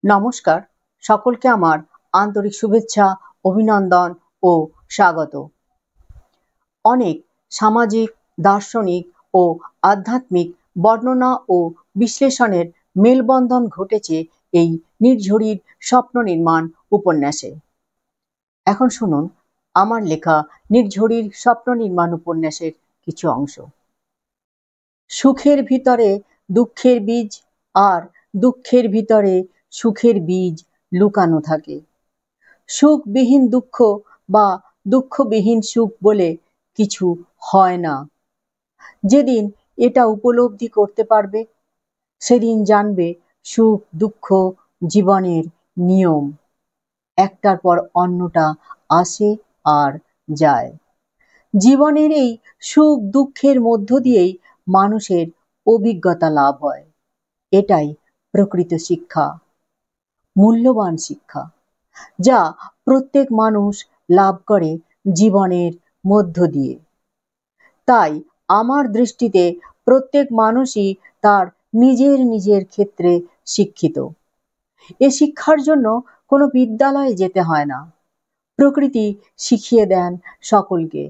নমস্কার, সকলকে আমার আন্তরিক শুভেচ্ছা, অভিনন্দন ও স্বাগত। অনেক সামাজিক, দার্শনিক ও আধ্যাত্মিক বর্ণনা ও বিশ্লেষণের মেলবন্ধন ঘটেছে এই নির্ঝরির স্বপ্ন নির্মাণ উপন্যাসে। এখন শুনুন আমার লেখা নির্ঝরির স্বপ্ন নির্মাণ উপন্যাসের কিছু অংশ। সুখের ভিতরে দুঃখের বীজ, আর দুঃখের ভিতরে সুখের বীজ লুকানো থাকে। সুখবিহীন দুঃখ বা দুঃখবিহীন সুখ বলে কিছু হয় না। যেদিন এটা উপলব্ধি করতে পারবে, সেদিন জানবে সুখ দুঃখ জীবনের নিয়ম, একটার পর অন্যটা আসে আর যায়। জীবনের এই সুখ দুঃখের মধ্য দিয়েই মানুষের অভিজ্ঞতা লাভ হয়। এটাই প্রকৃত শিক্ষা, মূল্যবান শিক্ষা, যা প্রত্যেক মানুষ লাভ করে জীবনের মধ্য দিয়ে। তাই আমার দৃষ্টিতে প্রত্যেক মানুষই তার নিজের নিজের ক্ষেত্রে শিক্ষিত। এ শিক্ষার জন্য কোনো বিদ্যালয়ে যেতে হয় না, প্রকৃতি শিখিয়ে দেন সকলকে।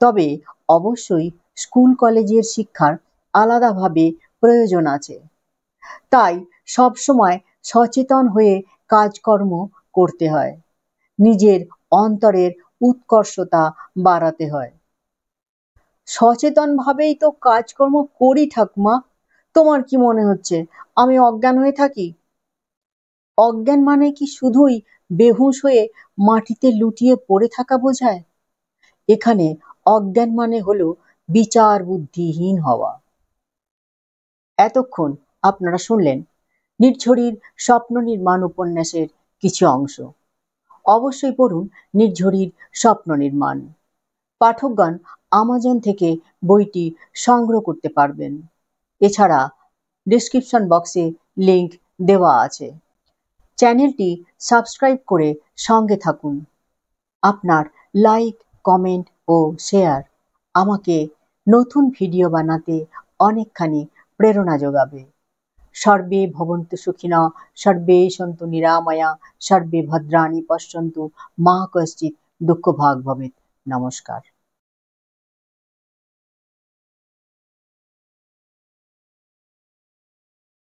তবে অবশ্যই স্কুল কলেজের শিক্ষার আলাদাভাবে প্রয়োজন আছে। তাই সবসময় সচেতন হয়ে কাজকর্ম করতে হয়, নিজের অন্তরের উৎকর্ষতা বাড়াতে হয়। সচেতনভাবেই তো কাজকর্ম করি ঠাকুমা। তোমার কি মনে হচ্ছে আমি অজ্ঞান হয়ে থাকি? অজ্ঞান মানে কি শুধুই বেহুঁশ হয়ে মাটিতে লুটিয়ে পড়ে থাকা বোঝায়? এখানে অজ্ঞান মানে হলো বিচার বুদ্ধিহীন হওয়া। এতক্ষণ আপনারা শুনলেন নির্ঝরির স্বপ্ন নির্মাণ উপন্যাসের কিছু অংশ। অবশ্যই পড়ুন নির্ঝরির স্বপ্ন নির্মাণ। পাঠকগণ আমাজন থেকে বইটি সংগ্রহ করতে পারবেন। এছাড়া ডেসক্রিপশন বক্সে লিংক দেওয়া আছে। চ্যানেলটি সাবস্ক্রাইব করে সঙ্গে থাকুন। আপনার লাইক, কমেন্ট ও শেয়ার আমাকে নতুন ভিডিও বানাতে অনেকখানি প্রেরণা যোগাবে। সর্বে ভবন্তু সুখিনঃ, সর্বে সন্তু নিরাময়া, সর্বে ভদ্রাণি পশ্যন্তু, মা কশ্চিৎ দুঃখভাগ্ ভবেৎ। নমস্কার।